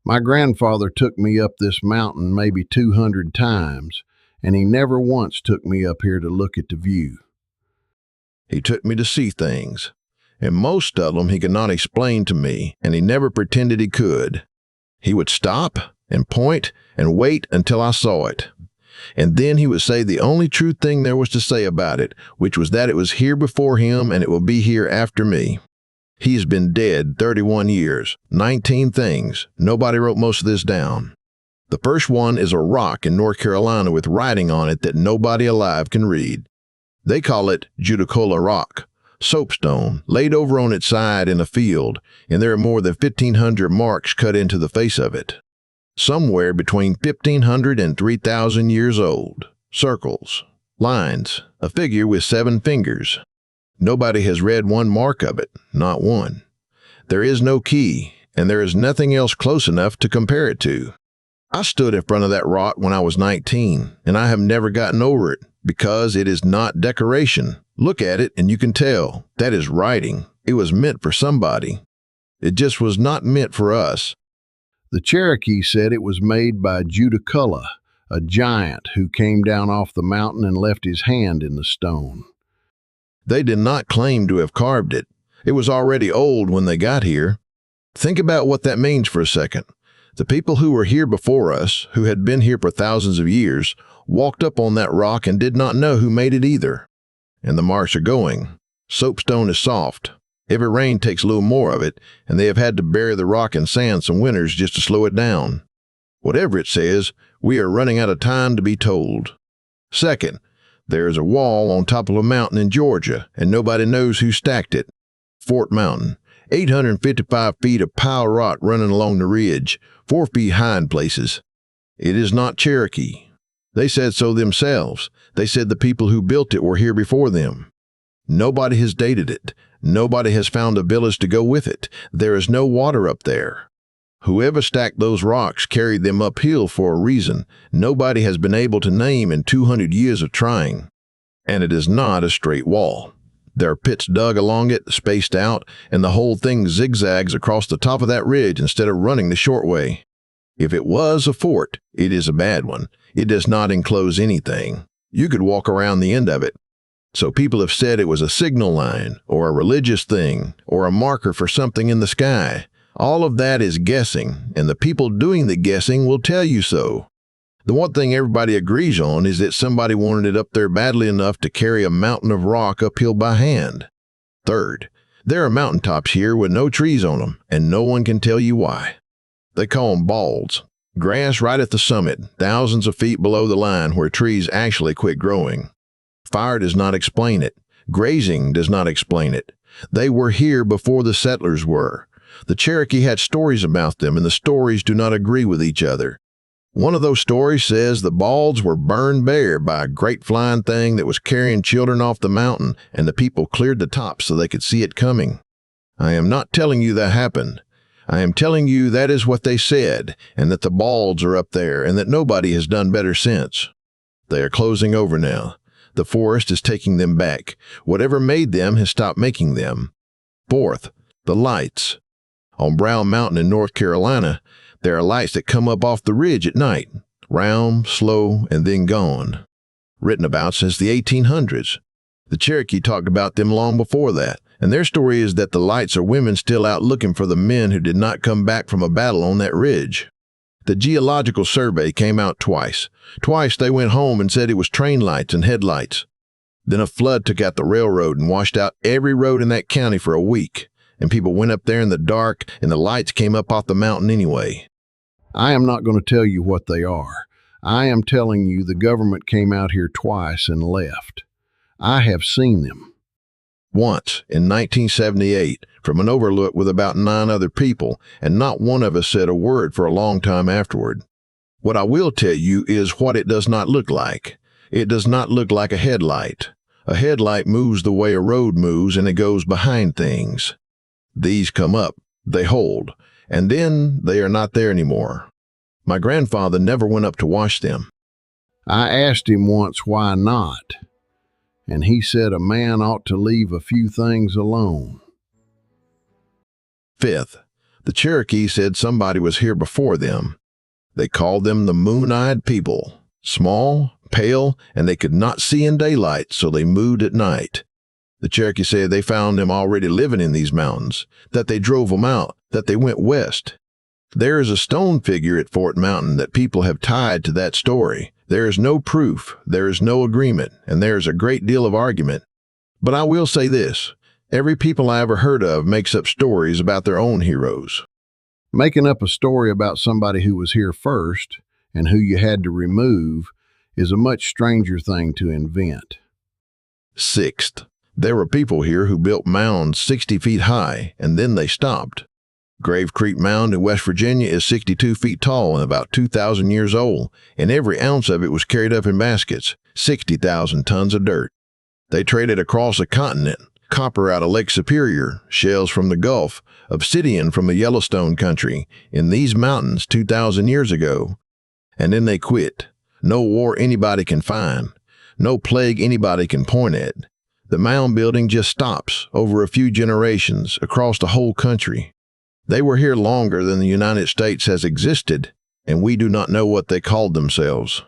My grandfather took me up this mountain maybe 200 times, and he never once took me up here to look at the view. He took me to see things, and most of them he could not explain to me, and he never pretended he could. He would stop and point and wait until I saw it. And then he would say the only true thing there was to say about it, which was that it was here before him and it will be here after me. He's been dead 31 years, 19 things. Nobody wrote most of this down. The first one is a rock in North Carolina with writing on it that nobody alive can read. They call it Judicola Rock, soapstone, laid over on its side in a field, and there are more than 1,500 marks cut into the face of it. Somewhere between 1,500 and 3,000 years old. Circles, lines, a figure with 7 fingers. Nobody has read one mark of it, not one. There is no key, and there is nothing else close enough to compare it to. I stood in front of that rock when I was 19, and I have never gotten over it, because it is not decoration. Look at it and you can tell. That is writing. It was meant for somebody. It just was not meant for us. The Cherokee said it was made by Judicola, a giant who came down off the mountain and left his hand in the stone. They did not claim to have carved it. It was already old when they got here. Think about what that means for a second. The people who were here before us, who had been here for thousands of years, walked up on that rock and did not know who made it either. And the marks are going. Soapstone is soft. Every rain takes a little more of it, and they have had to bury the rock in sand some winters just to slow it down. Whatever it says, we are running out of time to be told. Second, there is a wall on top of a mountain in Georgia, and nobody knows who stacked it. Fort Mountain, 855 feet of pile rock running along the ridge, 4 feet high in places. It is not Cherokee. They said so themselves. They said the people who built it were here before them. Nobody has dated it. Nobody has found a village to go with it. There is no water up there. Whoever stacked those rocks carried them uphill for a reason nobody has been able to name in 200 years of trying. And it is not a straight wall. There are pits dug along it, spaced out, and the whole thing zigzags across the top of that ridge instead of running the short way. If it was a fort, it is a bad one. It does not enclose anything. You could walk around the end of it. So people have said it was a signal line, or a religious thing, or a marker for something in the sky. All of that is guessing, and the people doing the guessing will tell you so. The one thing everybody agrees on is that somebody wanted it up there badly enough to carry a mountain of rock uphill by hand. Third, there are mountaintops here with no trees on them, and no one can tell you why. They call them balds. Grass right at the summit, thousands of feet below the line where trees actually quit growing. Fire does not explain it. Grazing does not explain it. They were here before the settlers were. The Cherokee had stories about them, and the stories do not agree with each other. One of those stories says the balds were burned bare by a great flying thing that was carrying children off the mountain, and the people cleared the top so they could see it coming. I am not telling you that happened. I am telling you that is what they said, and that the balds are up there, and that nobody has done better since. They are closing over now. The forest is taking them back. Whatever made them has stopped making them. Fourth, the lights. On Brown Mountain in North Carolina, there are lights that come up off the ridge at night, round, slow, and then gone. Written about since the 1800s. The Cherokee talked about them long before that, and their story is that the lights are women still out looking for the men who did not come back from a battle on that ridge. The Geological survey came out twice. Twice they went home and said it was train lights and headlights. Then a flood took out the railroad and washed out every road in that county for a week, and people went up there in the dark, and the lights came up off the mountain anyway. I am not going to tell you what they are. I am telling you the government came out here twice and left. I have seen them. Once, in 1978, from an overlook with about 9 other people, and not one of us said a word for a long time afterward. What I will tell you is what it does not look like. It does not look like a headlight. A headlight moves the way a road moves, and it goes behind things. These come up, they hold, and then they are not there anymore. My grandfather never went up to watch them. I asked him once why not, and he said a man ought to leave a few things alone. Fifth, The Cherokee said somebody was here before them. They called them the moon-eyed people. Small, pale, and they could not see in daylight, so they moved at night. The Cherokee said they found them already living in these mountains, that they drove them out, that they went west. There is a stone figure at Fort Mountain that people have tied to that story. There is no proof, there is no agreement, and there is a great deal of argument. But I will say this, every people I ever heard of makes up stories about their own heroes. Making up a story about somebody who was here first and who you had to remove is a much stranger thing to invent. Sixth, there were people here who built mounds 60 feet high, and then they stopped. Grave Creek Mound in West Virginia is 62 feet tall and about 2,000 years old, and every ounce of it was carried up in baskets, 60,000 tons of dirt. They traded across the continent, copper out of Lake Superior, shells from the Gulf, obsidian from the Yellowstone country, in these mountains 2,000 years ago. And then they quit. No war anybody can find. No plague anybody can point at. The mound building just stops over a few generations across the whole country. They were here longer than the United States has existed, and we do not know what they called themselves.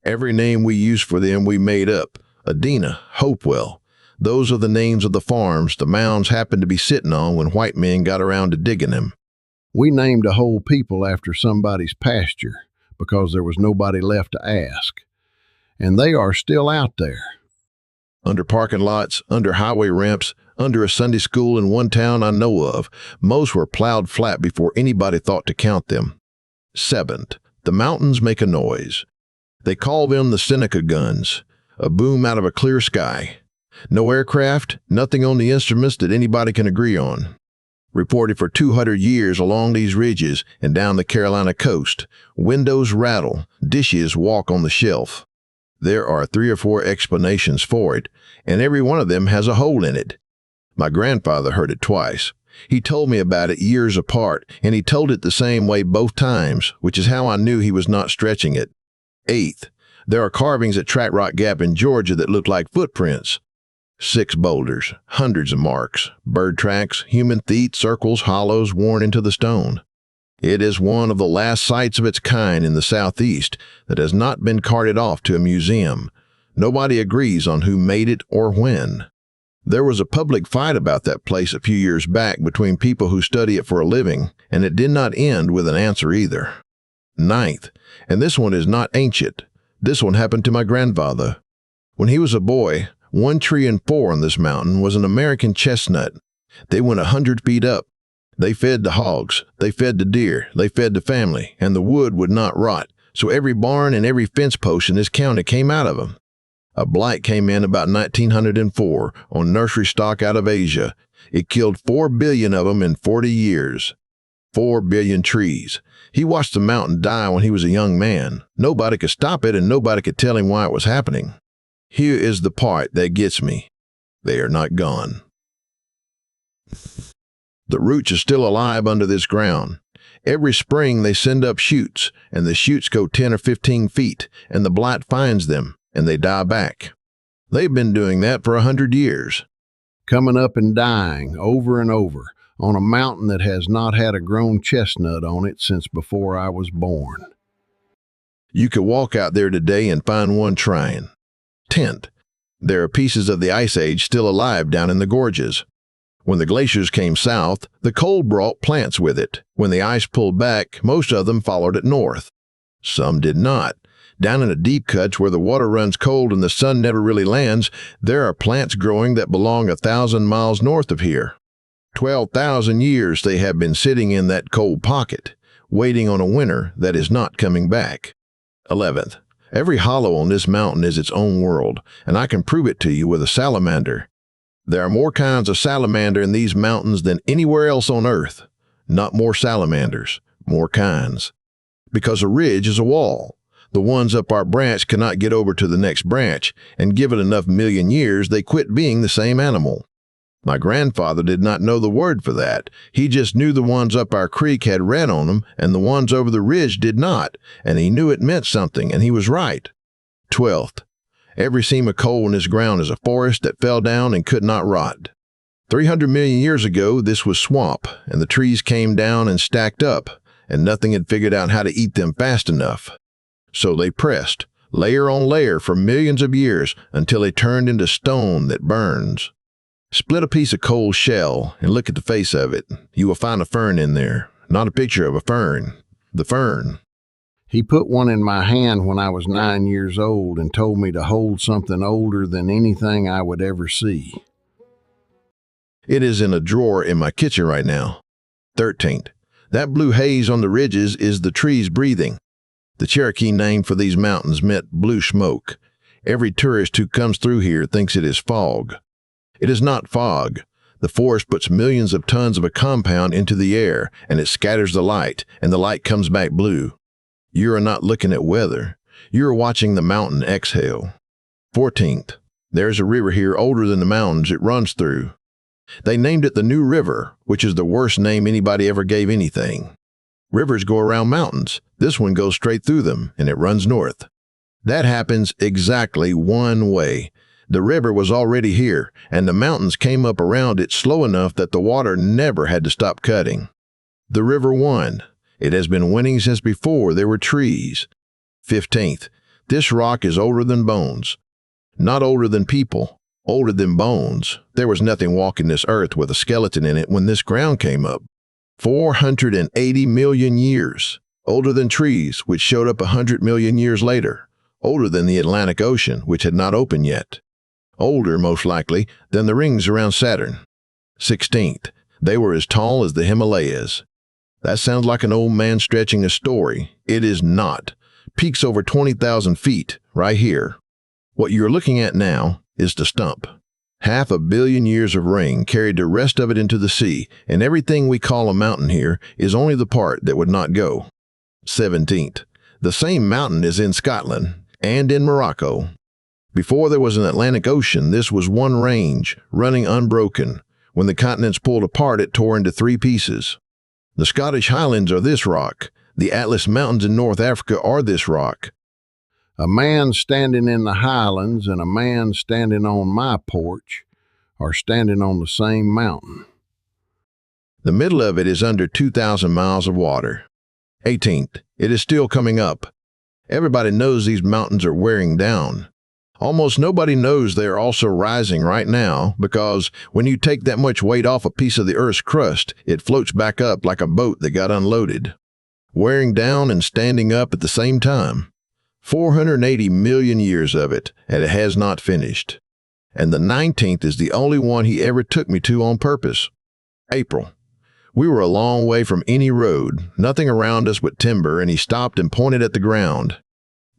Every name we used for them we made up. Adena, Hopewell. Those are the names of the farms the mounds happened to be sitting on when white men got around to digging them. We named a whole people after somebody's pasture because there was nobody left to ask. And they are still out there. Under parking lots, under highway ramps, under a Sunday school in one town I know of, most were plowed flat before anybody thought to count them. Seventh, the mountains make a noise. They call them the Seneca guns, a boom out of a clear sky. No aircraft, nothing on the instruments that anybody can agree on. Reported for 200 years along these ridges and down the Carolina coast. Windows rattle, dishes walk on the shelf. There are 3 or 4 explanations for it, and every one of them has a hole in it. My grandfather heard it twice. He told me about it years apart, and he told it the same way both times, which is how I knew he was not stretching it. Eighth, there are carvings at Track Rock Gap in Georgia that look like footprints. 6 boulders, hundreds of marks, bird tracks, human feet, circles, hollows worn into the stone. It is one of the last sites of its kind in the southeast that has not been carted off to a museum. Nobody agrees on who made it or when. There was a public fight about that place a few years back between people who study it for a living, and it did not end with an answer either. Ninth, and this one is not ancient. This one happened to my grandfather. When he was a boy, 1 tree in 4 on this mountain was an American chestnut. They went 100 feet up. They fed the hogs, they fed the deer, they fed the family, and the wood would not rot, so every barn and every fence post in this county came out of them. A blight came in about 1904 on nursery stock out of Asia. It killed 4 billion of them in 40 years. 4 billion trees. He watched the mountain die when he was a young man. Nobody could stop it and nobody could tell him why it was happening. Here is the part that gets me. They are not gone. The roots are still alive under this ground. Every spring they send up shoots, and the shoots go 10 or 15 feet, and the blight finds them, and they die back. They've been doing that for 100 years. Coming up and dying over and over on a mountain that has not had a grown chestnut on it since before I was born. You could walk out there today and find one trying. 10th, there are pieces of the Ice Age still alive down in the gorges. When the glaciers came south, the cold brought plants with it. When the ice pulled back, most of them followed it north. Some did not. Down in the deep cuts where the water runs cold and the sun never really lands, there are plants growing that belong 1,000 miles north of here. 12,000 years they have been sitting in that cold pocket, waiting on a winter that is not coming back. 11th, every hollow on this mountain is its own world, and I can prove it to you with a salamander. There are more kinds of salamander in these mountains than anywhere else on earth. Not more salamanders, more kinds. Because a ridge is a wall. The ones up our branch cannot get over to the next branch, and given enough million years, they quit being the same animal. My grandfather did not know the word for that. He just knew the ones up our creek had red on them, and the ones over the ridge did not, and he knew it meant something, and he was right. 12th, every seam of coal in this ground is a forest that fell down and could not rot. 300 million years ago, this was swamp, and the trees came down and stacked up, and nothing had figured out how to eat them fast enough. So they pressed, layer on layer for millions of years until they turned into stone that burns. Split a piece of cold shell and look at the face of it. You will find a fern in there, not a picture of a fern. The fern. He put one in my hand when I was 9 years old and told me to hold something older than anything I would ever see. It is in a drawer in my kitchen right now. 13th. That blue haze on the ridges is the trees breathing. The Cherokee name for these mountains meant blue smoke. Every tourist who comes through here thinks it is fog. It is not fog. The forest puts millions of tons of a compound into the air, and it scatters the light, and the light comes back blue. You are not looking at weather. You are watching the mountain exhale. 14th. There's a river here older than the mountains it runs through. They named it the New River, which is the worst name anybody ever gave anything. Rivers go around mountains. This one goes straight through them, and it runs north. That happens exactly one way. The river was already here, and the mountains came up around it slow enough that the water never had to stop cutting. The river won. It has been winning since before there were trees. 15th. This rock is older than bones. Not older than people, older than bones. There was nothing walking this earth with a skeleton in it when this ground came up. 480 million years. Older than trees, which showed up 100 million years later. Older than the Atlantic Ocean, which had not opened yet. Older, most likely, than the rings around Saturn. 16th. They were as tall as the Himalayas. That sounds like an old man stretching a story. It is not. Peaks over 20,000 feet, right here. What you're looking at now is the stump. 500 million years of rain carried the rest of it into the sea, and everything we call a mountain here is only the part that would not go. 17th. The same mountain is in Scotland and in Morocco. Before there was an Atlantic Ocean, this was one range, running unbroken. When the continents pulled apart, it tore into 3 pieces. The Scottish Highlands are this rock. The Atlas Mountains in North Africa are this rock. A man standing in the highlands and a man standing on my porch are standing on the same mountain. The middle of it is under 2,000 miles of water. 18th. It is still coming up. Everybody knows these mountains are wearing down. Almost nobody knows they are also rising right now because when you take that much weight off a piece of the Earth's crust, it floats back up like a boat that got unloaded. Wearing down and standing up at the same time. 480 million years of it, and it has not finished. And the 19th is the only one he ever took me to on purpose. April. We were a long way from any road, nothing around us but timber, and he stopped and pointed at the ground.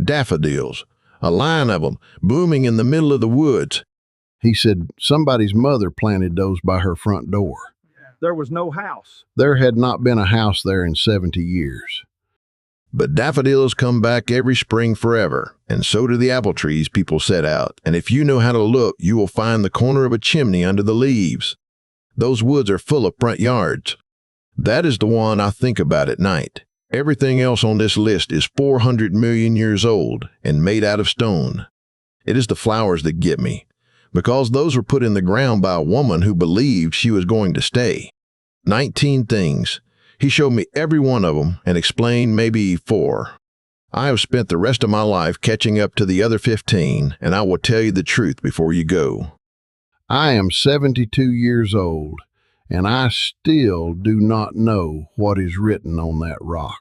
Daffodils. A line of them, blooming in the middle of the woods. He said somebody's mother planted those by her front door. There was no house. There had not been a house there in 70 years. But daffodils come back every spring forever, and so do the apple trees people set out, and if you know how to look, you will find the corner of a chimney under the leaves. Those woods are full of front yards. That is the one I think about at night. Everything else on this list is 400 million years old and made out of stone. It is the flowers that get me, because those were put in the ground by a woman who believed she was going to stay. 19 things. He showed me every one of them and explained maybe 4. I have spent the rest of my life catching up to the other 15, and I will tell you the truth before you go. I am 72 years old, and I still do not know what is written on that rock.